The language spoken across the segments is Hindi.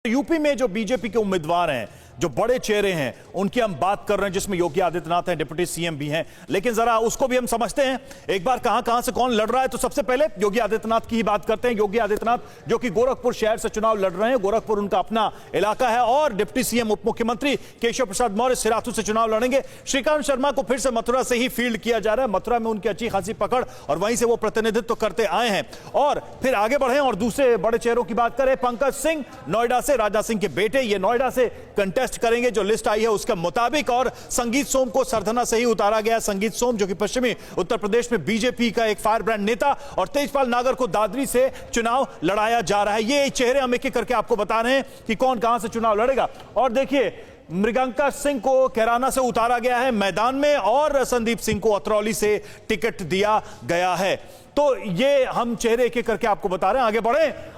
यूपी में जो बीजेपी के उम्मीदवार हैं, जो बड़े चेहरे हैं, उनकी हम बात कर रहे हैं, जिसमें योगी आदित्यनाथ हैं, डिप्टी सीएम भी हैं। लेकिन जरा उसको भी हम समझते हैं एक बार कहां से कौन लड़ रहा है। तो सबसे पहले योगी आदित्यनाथ की ही बात करते हैं। योगी आदित्यनाथ जो कि गोरखपुर शहर से चुनाव लड़ रहे हैं, गोरखपुर उनका अपना इलाका है, और डिप्टी सीएम उप मुख्यमंत्री केशव प्रसाद मौर्य सिराथू से चुनाव लड़ेंगे। श्रीकांत शर्मा को फिर से मथुरा से ही फील्ड किया जा रहा है। मथुरा में उनकी अच्छी खासी पकड़ और वहीं से वो प्रतिनिधित्व करते आए हैं। और फिर आगे बढ़े और दूसरे बड़े चेहरों की बात करें। पंकज सिंह नोएडा से, राजा सिंह के बेटे, ये नोएडा से कंटेस्ट करेंगे जो लिस्ट आई है उसके मुताबिक। और संगीत सोम को सरधना से ही उतारा गया। संगीत सोम जो कि पश्चिमी उत्तर प्रदेश में बीजेपी का एक फायर ब्रांड नेता, और तेजपाल नागर को दादरी से चुनाव लड़ाया जा रहा है। ये चेहरे हम एक एक करके आपको बता रहे हैं कि कौन कहां से चुनाव लड़ेगा। और देखिए, मृगंका सिंह को कैराना से उतारा गया है मैदान में, और संदीप सिंह को अतरौली से टिकट दिया गया है। तो ये हम चेहरे एक एक करके आपको बता रहे हैं। आगे बढ़े,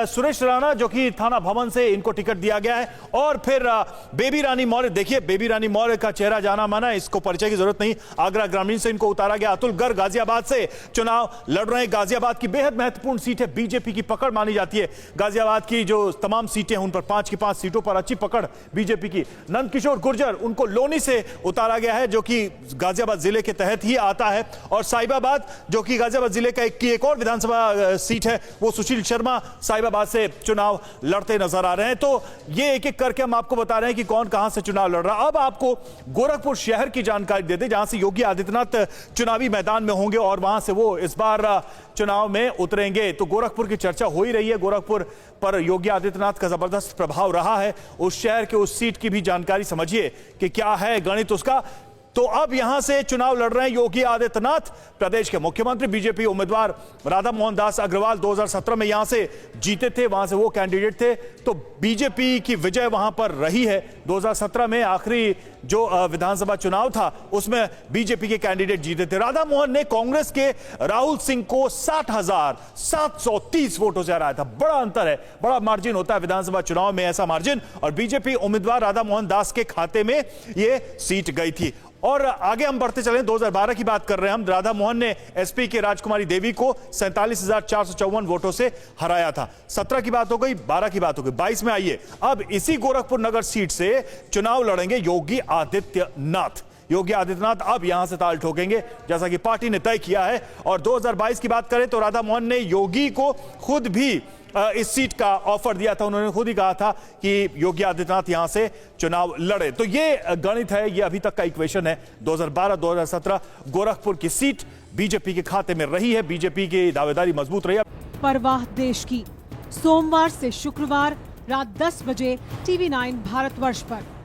सुरेश राणा जो कि थाना भवन से, इनको टिकट दिया गया है। और फिर बेबी रानी मौर्य, देखिए बेबी रानी मौर्य का चेहरा जाना माना, इसको परिचय की जरूरत नहीं। आगरा ग्रामीण से इनको उतारा गया। अतुल गर्ग गाजियाबाद से चुनाव लड़ रहे हैं। गाजियाबाद की बेहद महत्वपूर्ण सीट है, बीजेपी की पकड़ मानी जाती है। गाजियाबाद की जो तमाम सीटें हैं उन पर 5 की 5 सीटों पर अच्छी पकड़ बीजेपी की। नंदकिशोर गुर्जर, उनको लोनी से उतारा गया है, जो कि गाजियाबाद जिले के तहत ही आता है। और साहिबाबाद जो कि गाजियाबाद जिले का एक और विधानसभा सीट है, वो सुशील शर्मा साहिबाबाद से चुनाव लड़ते नजर आ रहे हैं। तो ये एक एक करके हम आपको बता रहे हैं कि कौन कहां से चुनाव लड़ रहा है। अब आपको गोरखपुर शहर की जानकारी देते, जहां से योगी आदित्यनाथ चुनावी मैदान में होंगे और वहां से वो इस बार चुनाव में उतरेंगे। तो गोरखपुर की चर्चा हो ही रही है। गोरखपुर पर योगी आदित्यनाथ का जबरदस्त प्रभाव रहा है। उस शहर के उस सीट की भी जानकारी समझिए कि क्या है गणित उसका। तो अब यहां से चुनाव लड़ रहे हैं योगी आदित्यनाथ। प्रदेश के मुख्यमंत्री बीजेपी उम्मीदवार राधा मोहन दास अग्रवाल 2017 में यहां से जीते थे, वहां से वो कैंडिडेट थे। तो बीजेपी की विजय वहां पर रही है। 2017 में आखिरी जो विधानसभा चुनाव था उसमें बीजेपी के कैंडिडेट जीते थे। राधा मोहन ने कांग्रेस के राहुल सिंह को 60,730 वोटों से हराया था। बड़ा अंतर है, बड़ा मार्जिन होता है विधानसभा चुनाव में, ऐसा मार्जिन। और बीजेपी उम्मीदवार राधा मोहन दास के खाते में ये सीट गई थी। और आगे हम बढ़ते चले, 2012 की बात कर रहे हैं हम। राधा मोहन ने एसपी के राजकुमारी देवी को 47,454 वोटों से हराया था। 17 की बात हो गई, 12 की बात हो गई, 22 में आइए अब इसी गोरखपुर नगर सीट से चुनाव लड़ेंगे योगी आदित्यनाथ। योगी आदित्यनाथ अब यहां से ताल ठोकेंगे, जैसा कि पार्टी ने तय किया है। और 2022 की बात करें तो राधा मोहन ने योगी को खुद भी इस सीट का ऑफर दिया था। उन्होंने खुद ही कहा था कि योगी आदित्यनाथ यहां से चुनाव लड़े। तो ये गणित है, ये अभी तक का इक्वेशन है। 2012-2017 गोरखपुर की सीट बीजेपी के खाते में रही है। बीजेपी की दावेदारी मजबूत रही है। परवाह देश की, सोमवार से शुक्रवार रात 10 बजे TV9 भारतवर्ष पर।